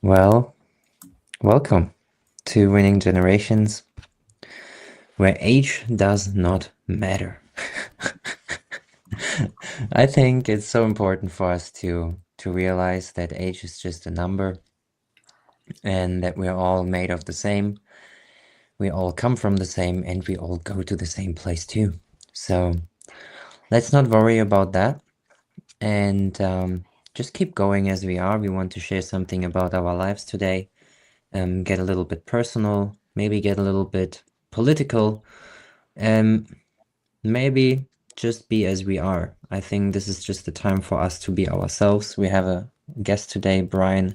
Well, welcome to Winning Generations, where age does not matter. I think it's so important for us to realize that age is just a number and that we're all made of the same. We all come from the same and we all go to the same place too. So let's not worry about that and just keep going as we are. We want to share something about our lives today, get a little bit personal, maybe get a little bit political. Maybe just be as we are. I think this is just the time for us to be ourselves. We have a guest today, Brian.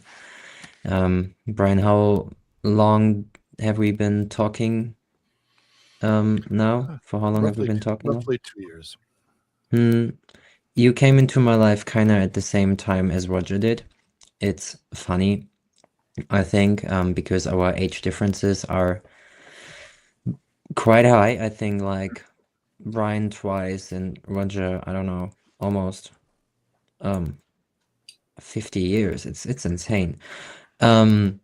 Brian, how long have we been talking now? For how long have we Roughly, been talking now? roughly 2 years. Hmm. You came into my life kind of at the same time as Roger did. It's funny, I think, because our age differences are quite high. I think like Brian twice and Roger, I don't know, almost um 50 years. It's insane. Um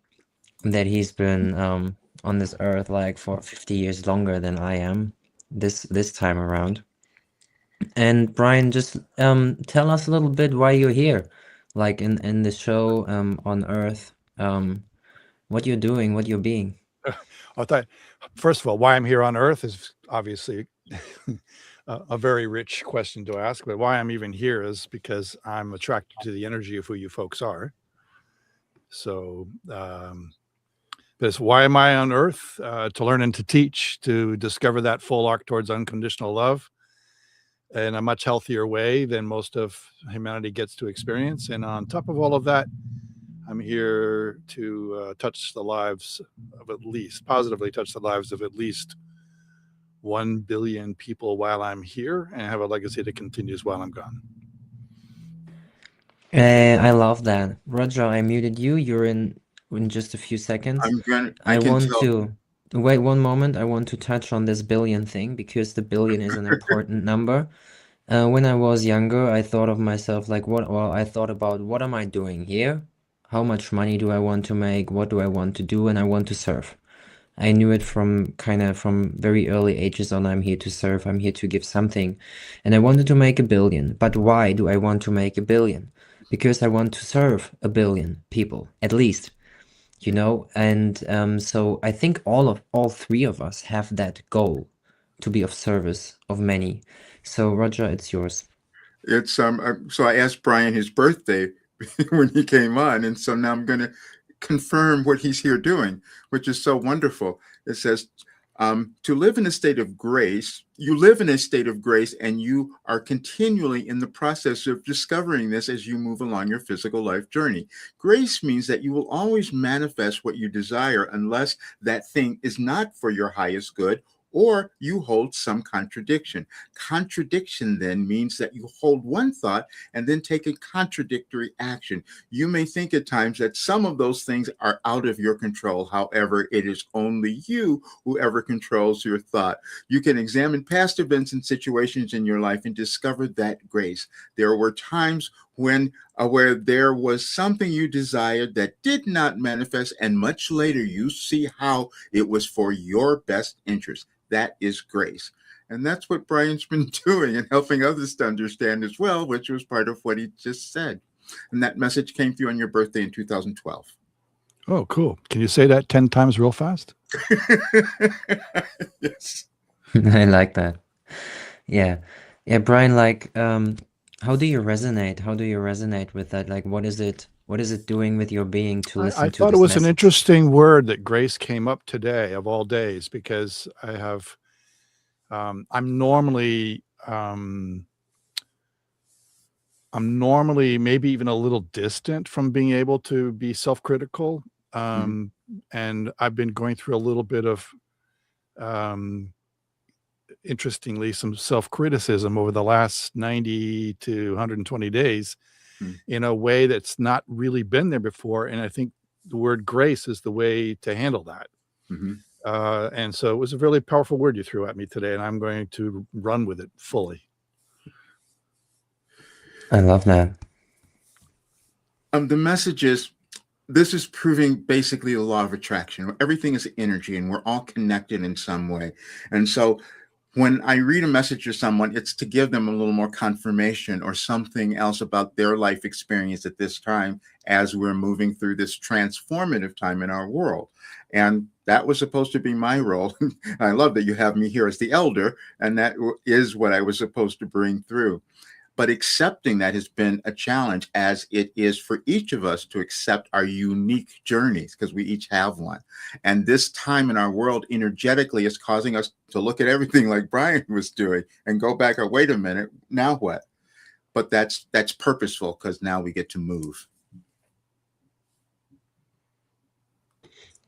that he's been on this earth like for 50 years longer than I am this time around. And Brian, just tell us a little bit why you're here, like in the show on Earth, what you're doing, what you're being. I thought, first of all, why I'm here on Earth is obviously a very rich question to ask. But why I'm even here is because I'm attracted to the energy of who you folks are. So, that's why am I on Earth? To learn and to teach, to discover that full arc towards unconditional love in a much healthier way than most of humanity gets to experience. And on top of all of that, I'm here to touch the lives of at least, positively touch the lives of at least 1 billion people while I'm here and have a legacy that continues while I'm gone. I love that. Roger, I muted you. You're in just a few seconds. I I can want tell. to wait one moment. I want to touch on this billion thing because the billion is an important number. When I was younger, I thought of myself like I thought about what am I doing here? How much money do I want to make? What do I want to do? And I want to serve. I knew it from kind of from very early ages on. I'm here to serve. I'm here to give something. And I wanted to make a billion. But why do I want to make a billion? Because I want to serve a billion people, at least, And so I think all three of us have that goal to be of service of many. So Roger, it's yours. It's so I asked Brian his birthday when he came on, and so now I'm going to confirm what he's here doing, which is so wonderful. It says to live in a state of grace. You live in a state of grace, and you are continually in the process of discovering this as you move along your physical life journey. Grace means that you will always manifest what you desire unless that thing is not for your highest good or you hold some contradiction. Contradiction then means that you hold one thought and then take a contradictory action. You may think at times that some of those things are out of your control. However, it is only you who ever controls your thought. You can examine past events and situations in your life and discover that grace. There were times when where there was something you desired that did not manifest, and much later you see how it was for your best interest. That is grace. And that's what Brian's been doing and helping others to understand as well, which was part of what he just said. And that message came through on your birthday in 2012. Oh, cool. Can you say that 10 times real fast? Yes. I like that. Yeah. Yeah, Brian, like how do you resonate? How do you resonate with that? Like what is it doing with your being to I listen to thought it this was an message? interesting word that grace came up today of all days because I have, I'm normally, maybe even a little distant from being able to be self-critical. Mhm. And I've been going through a little bit of, um, interestingly, some self-criticism over the last 90 to 120 days Mhm. in a way that's not really been there before. And I think the word grace is the way to handle that. Mhm. And so it was a really powerful word you threw at me today, and I'm going to run with it fully. I love that. The message is this is proving basically the law of attraction. Everything is energy and we're all connected in some way. And so when I read a message to someone, it's to give them a little more confirmation or something else about their life experience at this time as we're moving through this transformative time in our world. And that was supposed to be my role. I love that you have me here as the elder, and that is what I was supposed to bring through. But accepting that has been a challenge, as it is for each of us to accept our unique journeys, because we each have one. And this time in our world energetically is causing us to look at everything like Brian was doing and go back, oh, wait a minute, now what? But that's purposeful, because now we get to move.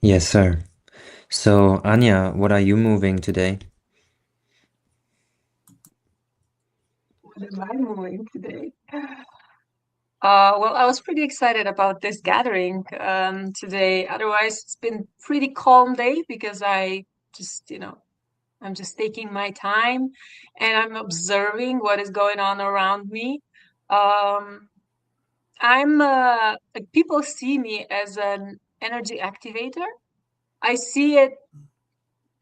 Yes, sir. So, Anya, what are you moving today? What am I moving today? Well, I was pretty excited about this gathering today. Otherwise, it's been pretty calm day because I just, I'm just taking my time and I'm observing what is going on around me. Um, I'm like, people see me as an energy activator. I see it.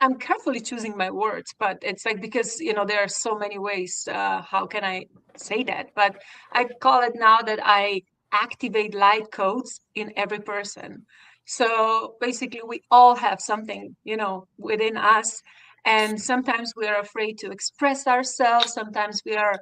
I'm carefully choosing my words, but it's like, because there are so many ways. How can I say that? But I call it now that I activate light codes in every person. So basically, we all have something, within us, and sometimes we are afraid to express ourselves. Sometimes we are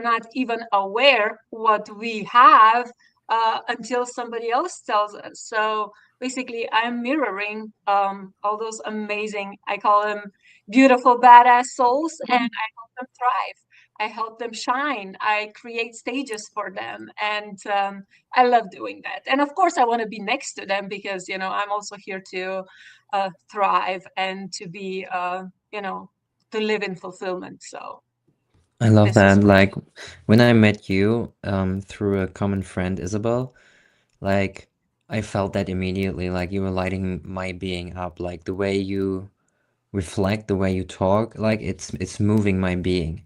not even aware what we have until somebody else tells us. So basically, I'm mirroring all those amazing, I call them beautiful, badass souls, and I help them thrive. I help them shine. I create stages for them, and I love doing that. And of course, I want to be next to them because I'm also here to thrive and to be, to live in fulfillment. So I love this is that. what. Like when I met you through a common friend, Isabel, like I felt that immediately. Like you were lighting my being up. Like the way you reflect, the way you talk, like it's moving my being,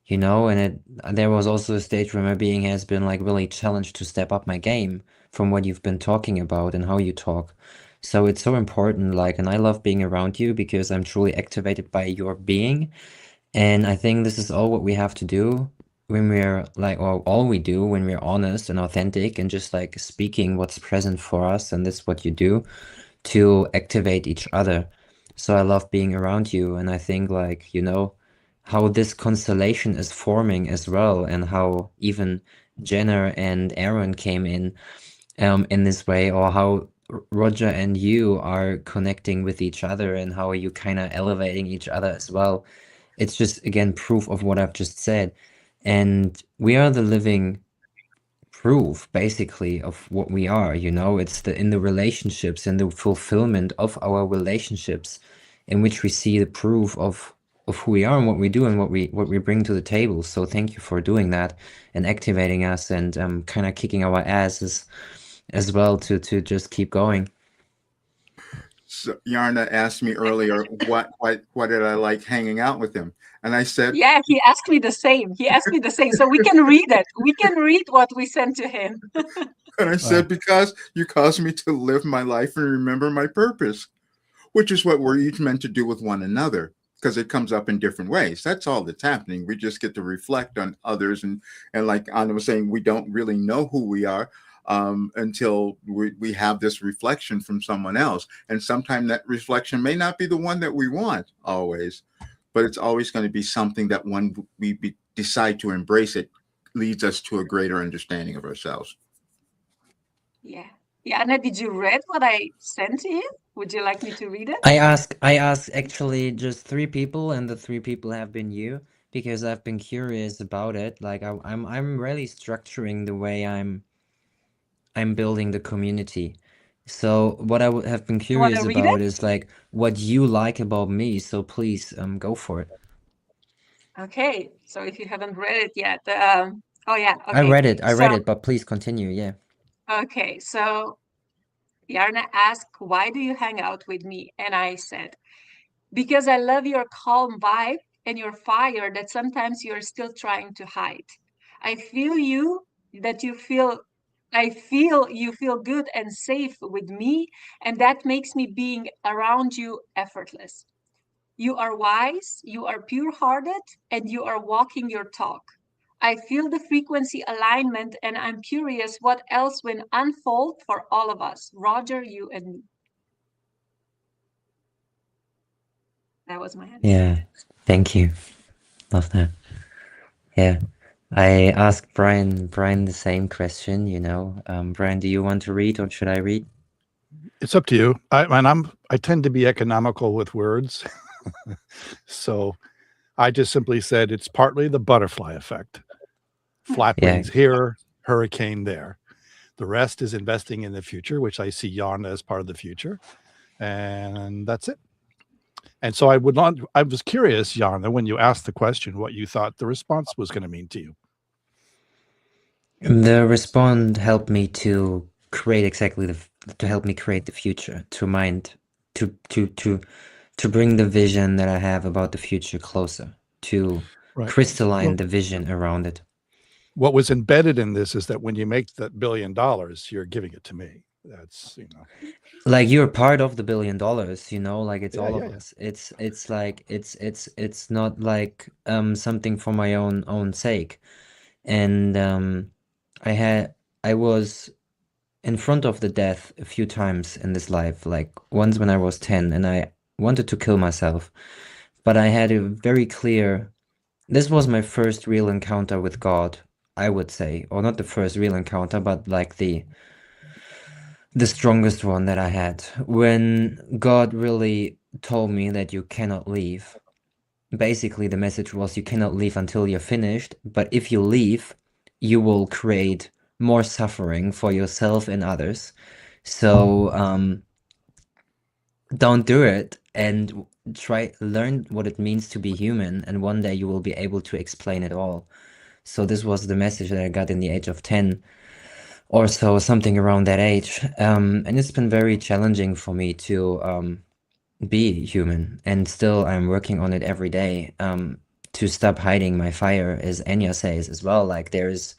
and there was also a stage where my being has been like really challenged to step up my game from what you've been talking about and how you talk. So it's so important, like, and I love being around you because I'm truly activated by your being. And I think this is all what we have to do when we're like, or all we do when we're honest and authentic and just like speaking what's present for us. And this is what you do to activate each other. So I love being around you. And I think like, how this constellation is forming as well, and how even Jenner and Aaron came in this way, or how Roger and you are connecting with each other and how are you kind of elevating each other as well. It's just, again, proof of what I've just said. And we are the living proof, basically, of what we are, It's in the relationships and the fulfillment of our relationships in which we see the proof of who we are and what we do and what we bring to the table. So thank you for doing that and activating us and kind of kicking our asses as well to just keep going. So Yarna asked me earlier, what did I like hanging out with him? And I said, Yeah, he asked me the same. So we can read it. We can read what we sent to him. because you caused me to live my life and remember my purpose, which is what we're each meant to do with one another, because it comes up in different ways. That's all that's happening. We just get to reflect on others. And like Anna was saying, we don't really know who we are until we have this reflection from someone else. And sometimes that reflection may not be the one that we want always, but it's always going to be something that when we decide to embrace it, leads us to a greater understanding of ourselves. Yeah. Yeah, Anna, did you read what I sent to you? Would you like me to read it? I asked actually just three people, and the three people have been you, because I've been curious about it. Like I'm really structuring the way I'm building the community. So what I would have been You want to curious read it? about is like what you like about me. So please go for it. Okay. So if you haven't read it yet, oh yeah, I okay. read it. I So read it, but please continue. Yeah. okay, so Yarna asked, "Why do you hang out with me?" And I said, "Because I love your calm vibe and your fire that sometimes you're still trying to hide. I feel you that you feel I feel you feel good and safe with me, and that makes me being around you effortless. You are wise, you are pure hearted, and you are walking your talk. I feel the frequency alignment, and I'm curious what else will unfold for all of us, Roger, you, and me. That was my answer. Yeah, thank you. Love that. Yeah. I asked Brian the same question, you know. Brian, do you want to read or should I read? It's up to you. I tend to be economical with words. So I just simply said it's partly the butterfly effect. Flap Yeah. wings here, hurricane there. The rest is investing in the future, which I see Yana as part of the future. And that's it. And so I was curious, Yana, when you asked the question, what you thought the response was going to mean to you. The respond helped me to create to help me create the future, to bring the vision that I have about the future closer, to Right. crystalline Well, the vision around it. what was embedded in this is that when you make that $1 billion, you're giving it to me. That's, Like you're part of the $1 billion, you know, like it's all of yeah. us. It's like it's not like something for my own sake. And I was in front of the death a few times in this life, like once when I was 10 and I wanted to kill myself, but I had a very clear, this was my first real encounter with God, I would say, or not the first real encounter, but like the strongest one that I had, when God really told me that you cannot leave. Basically, the message was you cannot leave until you're finished, but if you leave, you will create more suffering for yourself and others. So don't do it and learn what it means to be human, and one day you will be able to explain it all. So this was the message that I got in the age of 10 or so, something around that age. And it's been very challenging for me to be human, and still I'm working on it every day, to stop hiding my fire, as Enya says as well. Like there's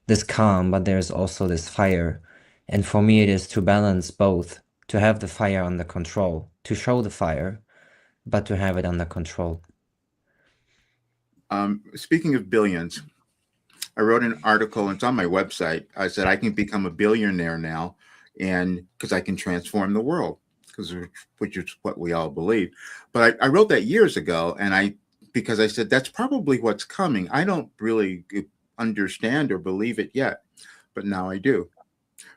this calm, but there's also this fire. And for me, it is to balance both, to have the fire under control, to show the fire, but to have it under control. Speaking of billions, I wrote an article, it's on my website. I said I can become a billionaire now, and because I can transform the world, which is what we all believe. But I wrote that years ago, and because I said that's probably what's coming. I don't really understand or believe it yet, but now I do,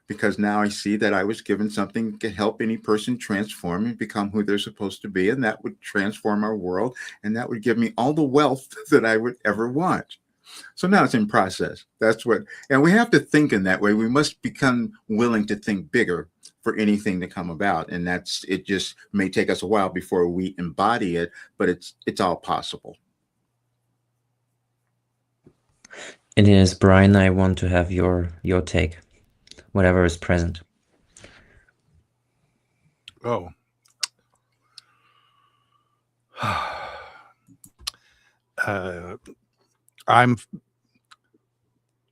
because now I see that I was given something to help any person transform and become who they're supposed to be, and that would transform our world, and that would give me all the wealth that I would ever want. So now it's in process. And we have to think in that way. We must become willing to think bigger for anything to come about. And it just may take us a while before we embody it, but it's all possible. It is, Brian, I want to have your take, whatever is present. Oh. I'm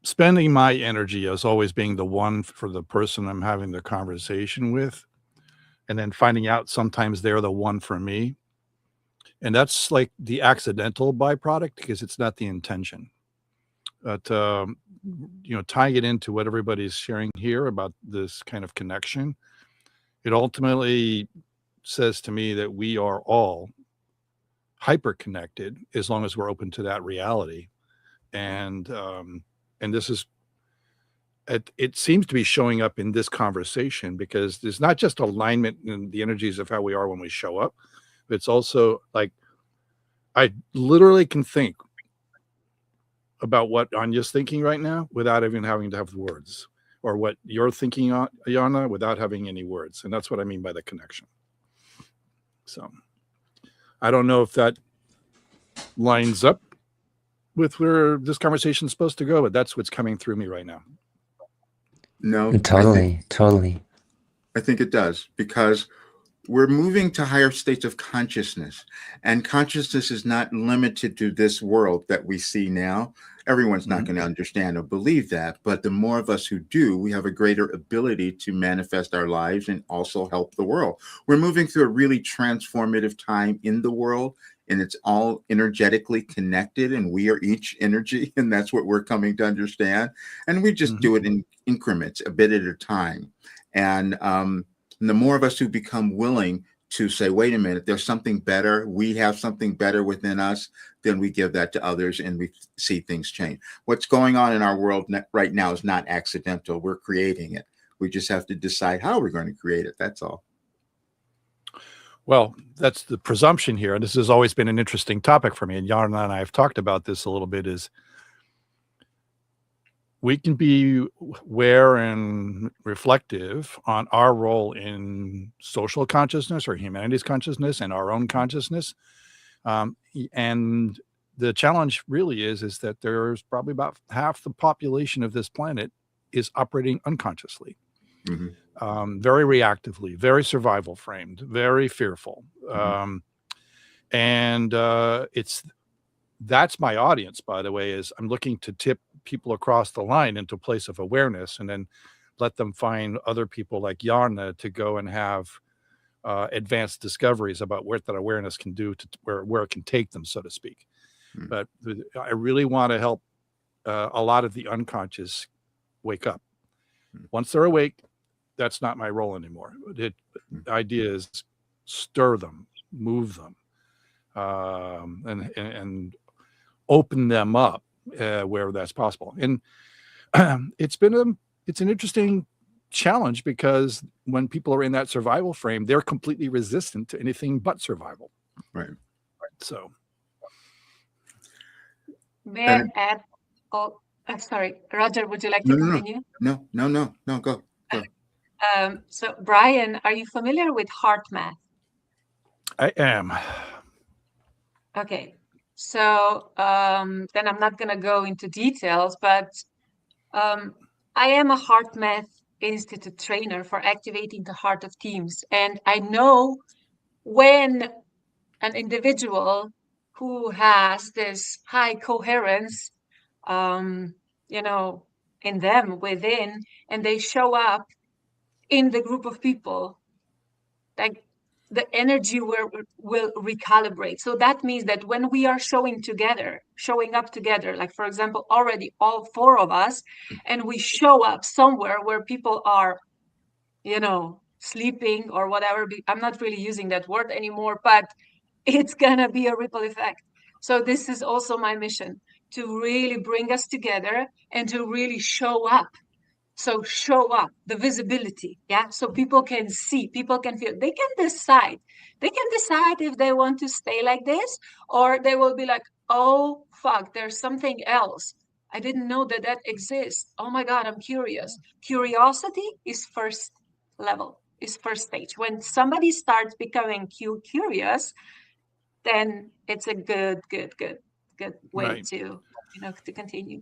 spending my energy as always being the one for the person I'm having the conversation with, and then finding out sometimes they're the one for me. And that's like the accidental byproduct, because it's not the intention. But, tying it into what everybody's sharing here about this kind of connection, it ultimately says to me that we are all hyper connected as long as we're open to that reality. And this is, it seems to be showing up in this conversation, because there's not just alignment in the energies of how we are when we show up. It's also like, I literally can think about what Anya's thinking right now without even having to have the words, or what you're thinking, Ayana, without having any words. And that's what I mean by the connection. So I don't know if that lines up with where this conversation is supposed to go, but that's what's coming through me right now. No, Totally. I think it does, because we're moving to higher states of consciousness, and consciousness is not limited to this world that we see now. Everyone's not going to understand or believe that, but the more of us who do, we have a greater ability to manifest our lives and also help the world. We're moving through a really transformative time in the world, and it's all energetically connected, and we are each energy, and that's what we're coming to understand. And we just do it in increments, a bit at a time. And the more of us who become willing to say, wait a minute, there's something better, we have something better within us, then we give that to others and we see things change. What's going on in our world right now is not accidental. We're creating it. We just have to decide how we're going to create it. That's all. Well, that's the presumption here. And this has always been an interesting topic for me. And Yarna and I have talked about this a little bit, is we can be aware and reflective on our role in social consciousness or humanity's consciousness and our own consciousness. And the challenge really is that there's probably about half the population of this planet is operating unconsciously, very reactively, very survival framed, very fearful. That's my audience, by the way, is I'm looking to tip people across the line into a place of awareness and then let them find other people like Yarna to go and have advanced discoveries about what that awareness can do to where it can take them, so to speak. But I really want to help a lot of the unconscious wake up. Once they're awake, that's not my role anymore. The idea is stir them, move them, and open them up where that's possible. And it's an interesting challenge, because when people are in that survival frame, they're completely resistant to anything but survival. Right. So. May I add? Oh, sorry, Roger, would you like to continue? No, go. So Brian, are you familiar with heart math? I am. Okay. So then I'm not going to go into details, but I am a heart math institute trainer for activating the heart of teams. And I know when an individual who has this high coherence, in them, within, and they show up in the group of people, like the energy will recalibrate. So that means that when we are showing up together, like for example, already all four of us, and we show up somewhere where people are, sleeping or whatever. I'm not really using that word anymore, but it's gonna be a ripple effect. So this is also my mission, to really bring us together and to really show up. So show up, the visibility, so people can see, people can feel, they can decide if they want to stay like this, or they will be like, oh fuck, there's something else, I didn't know that exists, oh my god, I'm curious. Curiosity is first level, is first stage. When somebody starts becoming curious, then it's a good way to continue.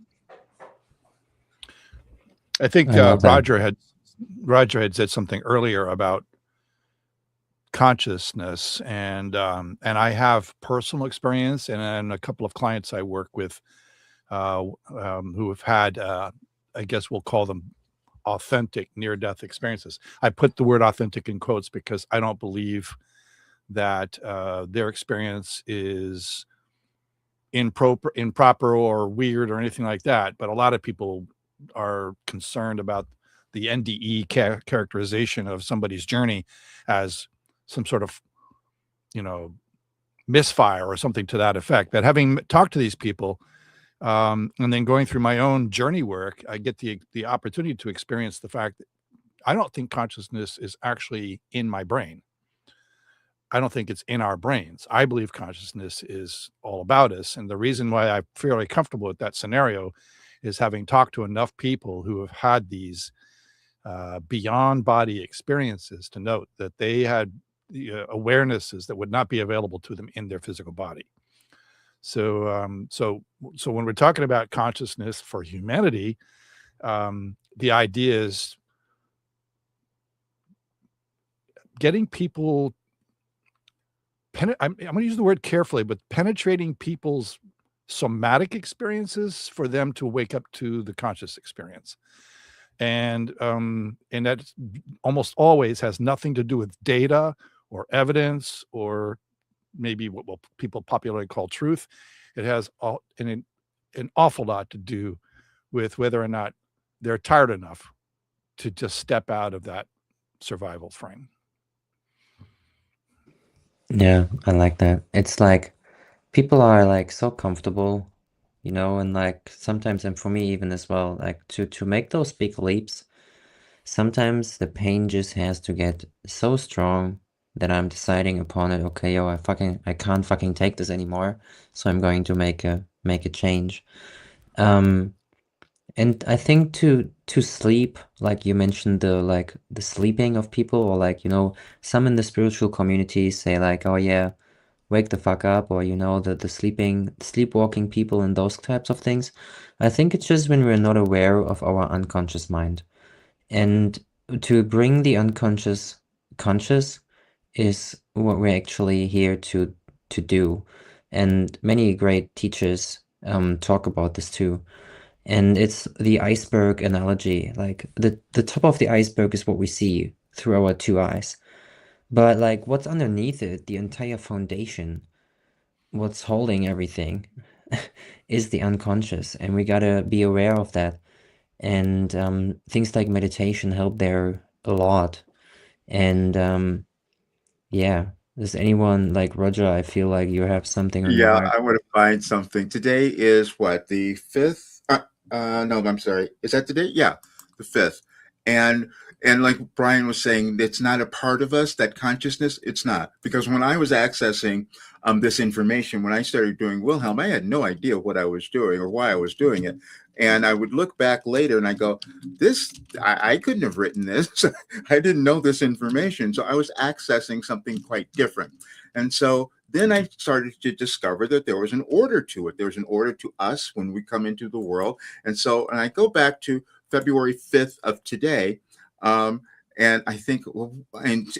I think Roger had said something earlier about consciousness, and I have personal experience, and a couple of clients I work with who have had, I guess we'll call them authentic near-death experiences. I put the word authentic in quotes because I don't believe that their experience is improper or weird or anything like that. But a lot of people are concerned about the NDE characterization of somebody's journey as some sort of, misfire or something to that effect. But having talked to these people, and then going through my own journey work, I get the opportunity to experience the fact that I don't think consciousness is actually in my brain. I don't think it's in our brains. I believe consciousness is all about us. And the reason why I'm fairly comfortable with that scenario is having talked to enough people who have had these beyond body experiences to note that they had awarenesses that would not be available to them in their physical body. So when we're talking about consciousness for humanity, the idea is getting people, I'm going to use the word carefully, but penetrating people's somatic experiences for them to wake up to the conscious experience. And that almost always has nothing to do with data or evidence or maybe what people popularly call truth. It has an awful lot to do with whether or not they're tired enough to just step out of that survival frame. Yeah, I like that. It's like people are like so comfortable, you know, and like sometimes, and for me even as well, like to make those big leaps, sometimes the pain just has to get so strong that I'm deciding upon it, okay, yo, I can't fucking take this anymore, so I'm going to make a change. Um, and I think to sleep, like you mentioned the sleeping of people, or like, you know, some in the spiritual community say like, oh yeah, wake the fuck up, or you know, the sleepwalking people and those types of things. I think it's just when we're not aware of our unconscious mind. And to bring the unconscious conscious is what we're actually here to do. And many great teachers talk about this too. And it's the iceberg analogy. Like the top of the iceberg is what we see through our two eyes. But like what's underneath it, the entire foundation, what's holding everything, is the unconscious. And we gotta be aware of that. And things like meditation help there a lot. And yeah, does anyone like Roger? I feel like you have something on your Yeah, heart. I want to find something. Today is what, the 5th? No, I'm sorry. Is that today? Yeah, the 5th. And like Brian was saying, it's not a part of us, that consciousness. It's not. Because when I was accessing this information, when I started doing Wilhelm, I had no idea what I was doing or why I was doing it. And I would look back later and I go, I couldn't have written this. I didn't know this information. So I was accessing something quite different. And so then I started to discover that there was an order to it. There was an order to us when we come into the world. And so, and I go back to February 5th of today. Um, and I think, well, and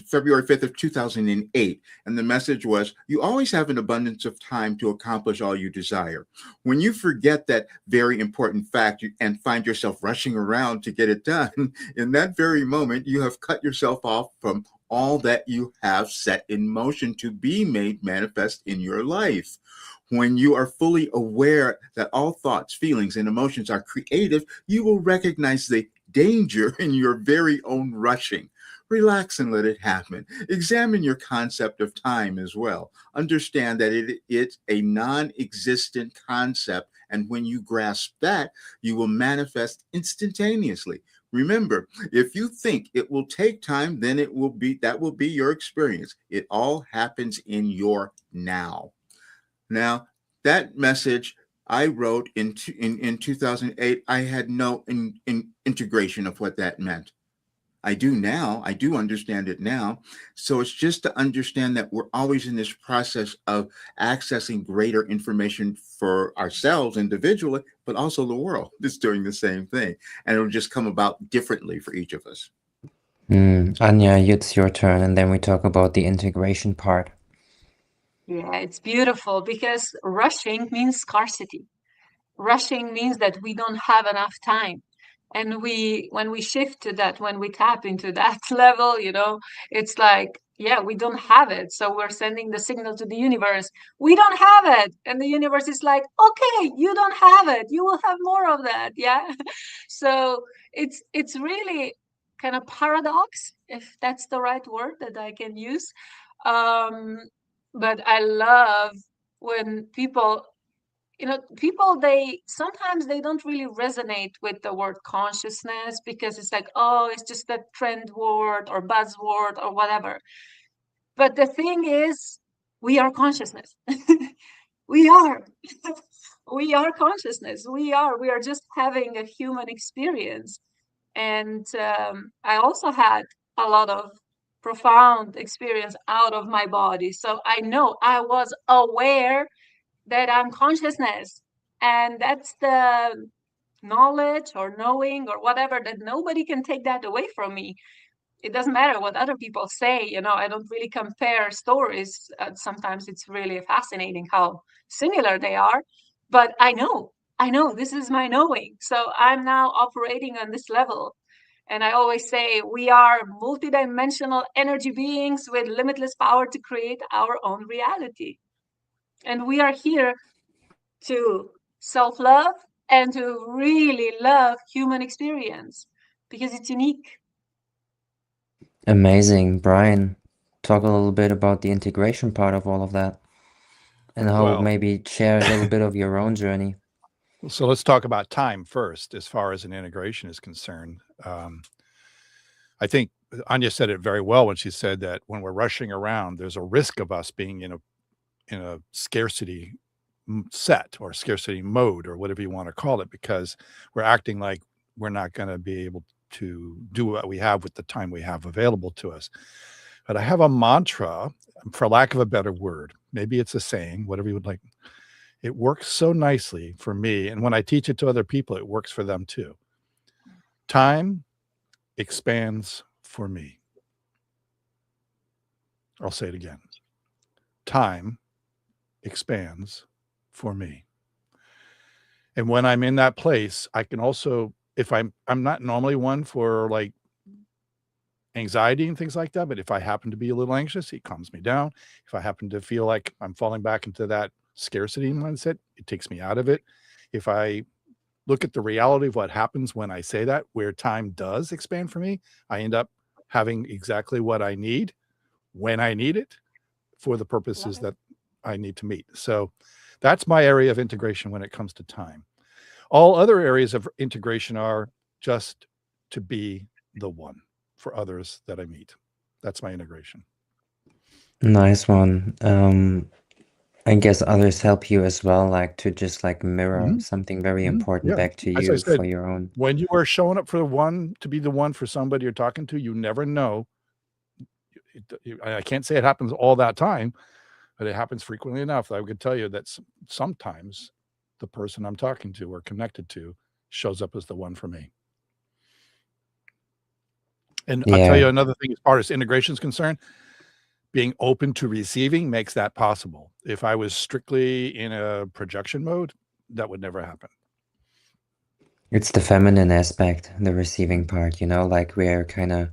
February 5th of 2008. And the message was, you always have an abundance of time to accomplish all you desire. When you forget that very important fact and find yourself rushing around to get it done, in that very moment, you have cut yourself off from all that you have set in motion to be made manifest in your life. When you are fully aware that all thoughts, feelings, and emotions are creative, you will recognize the danger in your very own rushing. Relax and let it happen. Examine your concept of time as well. Understand that it's a non existent concept. And when you grasp that, you will manifest instantaneously. Remember, if you think it will take time, then that will be your experience. It all happens in your now. Now, that message I wrote in 2008, I had no integration of what that meant. I do now. I do understand it now. So it's just to understand that we're always in this process of accessing greater information for ourselves individually, but also the world is doing the same thing. And it'll just come about differently for each of us. Anya, it's your turn, and then we talk about the integration part. Yeah, it's beautiful because rushing means scarcity. Rushing means that we don't have enough time. And when we shift to that, when we tap into that level, it's like, yeah, we don't have it. So we're sending the signal to the universe, we don't have it. And the universe is like, okay, you don't have it. You will have more of that. Yeah. So it's really kind of paradox, if that's the right word that I can use. Um, but I love when people, they sometimes they don't really resonate with the word consciousness because it's like, oh, it's just a trend word or buzzword or whatever. But the thing is, we are consciousness. We are. We are consciousness. We are just having a human experience. And I also had a lot of profound experience out of my body. So I know I was aware that I'm consciousness. And that's the knowledge or knowing or whatever, that nobody can take that away from me. it doesn't matter what other people say, you know, I don't really compare stories. Sometimes it's really fascinating how similar they are, but I know this is my knowing. So I'm now operating on this level. And I always say we are multidimensional energy beings with limitless power to create our own reality. And we are here to self-love and to really love human experience because it's unique. Amazing. Brian, talk a little bit about the integration part of all of that and how Well, maybe share a little bit of your own journey. so let's talk about time first, as far as an integration is concerned. I think Anya said it very well when she said that when we're rushing around, there's a risk of us being in a scarcity set or scarcity mode or whatever you want to call it, because we're acting like we're not going to be able to do what we have with the time we have available to us. But I have a mantra, for lack of a better word, maybe it's a saying, whatever you would like. It works so nicely for me. And when I teach it to other people, it works for them too. Time expands for me. I'll say it again. Time expands for me. And when I'm in that place, I can also, if I'm not normally one for like anxiety and things like that, but if I happen to be a little anxious, it calms me down. If I happen to feel like I'm falling back into that scarcity mindset, it takes me out of it. If I look at the reality of what happens when I say that, where time does expand for me, I end up having exactly what I need when I need it for the purposes that I need to meet. So that's my area of integration when it comes to time. All other areas of integration are just to be the one for others that I meet. That's my integration. Nice one. I guess others help you as well, like to just like mirror something very important back to As I you said, for your own. when you are showing up for the one, to be the one for somebody you're talking to, you never know. I can't say it happens all that time, but it happens frequently enough that I could tell you that sometimes the person I'm talking to or connected to shows up as the one for me. And I'll tell you another thing as far as integration is concerned, being open to receiving makes that possible. If I was strictly in a projection mode, that would never happen. It's the feminine aspect, the receiving part, you know, like we're kind of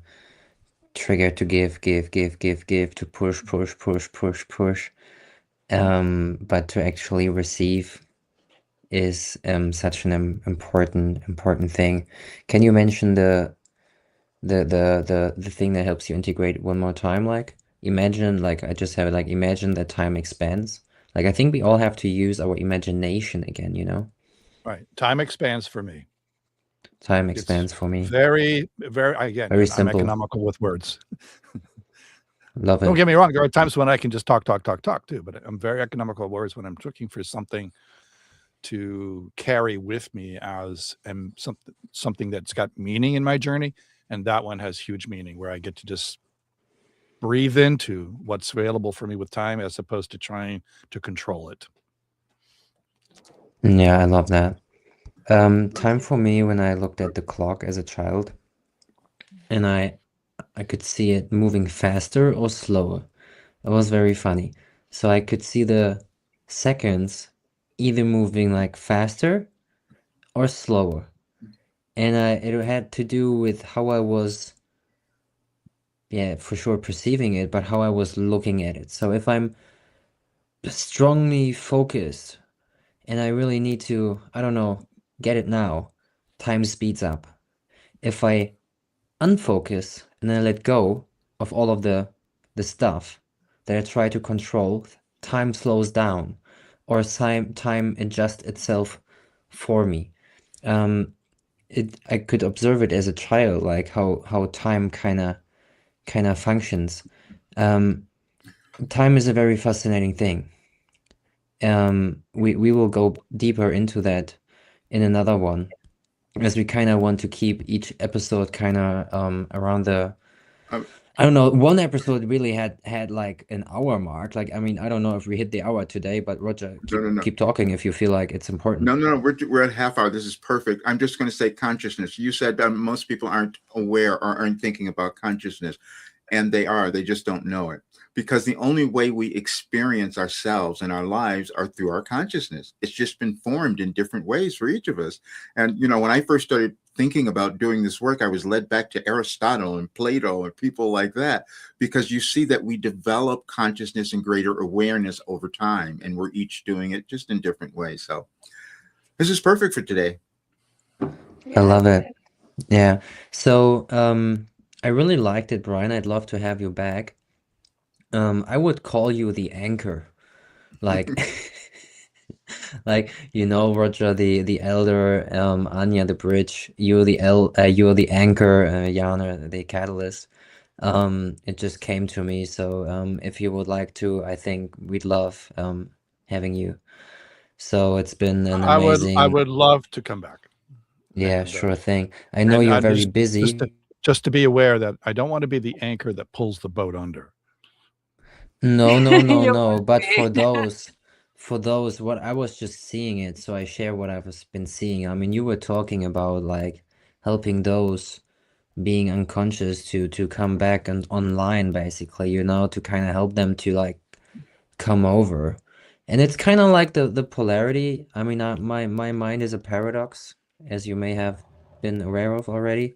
triggered to give, to push. But to actually receive is such an important thing. Can you mention the thing that helps you integrate one more time? Like imagine, like I just have it, like imagine that time expands. Like I think we all have to use our imagination again, you know? Right. Time expands for me. Time expands for me. Very, again, Very I'm simple. economical with words. Love it. Don't get me wrong. There are times when I can just talk too, but I'm very economical with words when I'm looking for something to carry with me as something that's got meaning in my journey. And that one has huge meaning where I get to just breathe into what's available for me with time as opposed to trying to control it. Yeah, I love that. Time for me when I looked at the clock as a child and I could see it moving faster or slower. It was very funny. So I could see the seconds either moving like faster or slower. And it had to do with how I was, yeah, for sure perceiving it, but how I was looking at it. So if I'm strongly focused and I really need to, I don't know, get it now, time speeds up. If I unfocus and I let go of all of the stuff that I try to control, time slows down or time adjusts itself for me. I could observe it as a child, like how time kind of functions. Time is a very fascinating thing. We will go deeper into that in another one, as we kind of want to keep each episode kind of around the I don't know, one episode really had like an hour mark. Like, I mean, I don't know if we hit the hour today, but Roger, No, no, no. keep talking if you feel like it's important. No, we're at half hour. This is perfect. I'm just going to say consciousness. You said most people aren't aware or aren't thinking about consciousness, and they are. They just don't know it, because the only way we experience ourselves and our lives are through our consciousness. It's just been formed in different ways for each of us. And when I first started thinking about doing this work, I was led back to Aristotle and Plato and people like that, because you see that we develop consciousness and greater awareness over time, and we're each doing it just in different ways. So this is perfect for today. I love it. Yeah. So, I really liked it, Brian. I'd love to have you back. I would call you the anchor. Like, like, Roger, the elder, Anya, the bridge, you're the anchor, Jana, the catalyst. It just came to me. So, if you would like to, I think we'd love having you. So it's been an I amazing, would love to come back. yeah, And sure thing. I know you're very busy. just to be aware that I don't want to be the anchor that pulls the boat under. No, no, no, You no. would But be. for those, what I was just seeing it, so I share what I've been seeing. I mean, you were talking about like helping those being unconscious to come back and online, basically, to kind of help them to like come over. And it's kind of like the polarity. I mean, my mind is a paradox, as you may have been aware of already.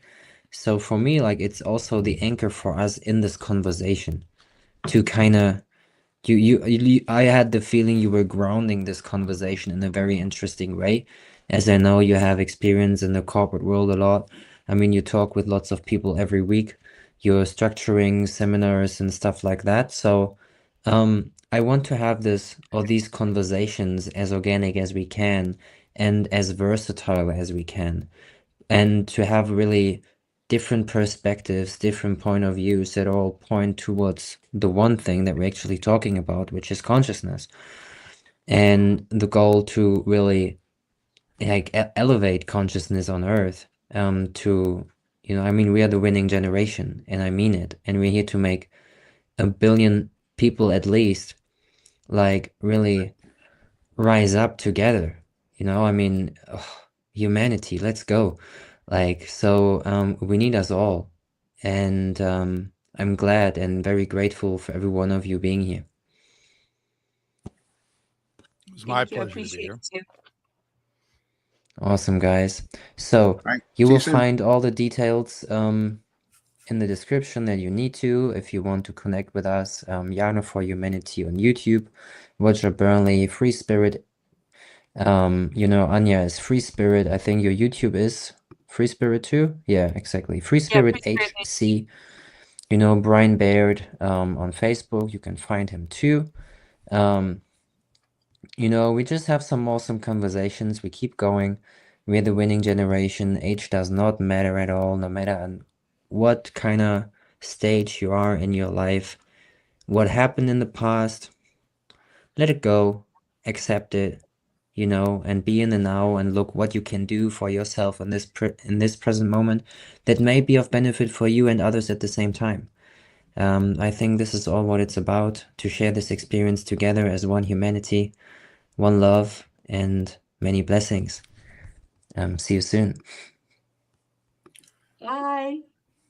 So for me, like it's also the anchor for us in this conversation to kind of I had the feeling you were grounding this conversation in a very interesting way, as I know you have experience in the corporate world a lot. I mean, you talk with lots of people every week. You're structuring seminars and stuff like that. So, I want to have these conversations as organic as we can and as versatile as we can, and to have really different perspectives, different point of views that all point towards the one thing that we're actually talking about, which is consciousness. And the goal to really like elevate consciousness on Earth, to, I mean, we are the winning generation, and I mean it. And we're here to make 1 billion people at least, like, really rise up together. I mean, humanity, let's go. Like, so we need us all. And I'm glad and very grateful for every one of you being here. It was my Thank you. I pleasure to be appreciate here. it too. Awesome, guys. So All right. you See you will soon. find all the details in the description that you need to if you want to connect with us. Yarn for Humanity on YouTube, Roger Burnley, Free Spirit. Anya is Free Spirit. I think your YouTube is Free Spirit too. Yeah, exactly. Free Yeah, Spirit Free Spirit. HC. Brian Baird on Facebook. You can find him too. We just have some awesome conversations. We keep going. We're the winning generation. Age does not matter at all, no matter on what kind of stage you are in your life. What happened in the past, let it go, accept it, and be in the now and look what you can do for yourself in this present moment that may be of benefit for you and others at the same time. I think this is all what it's about, to share this experience together as one humanity, one love, and many blessings. See you soon. Bye.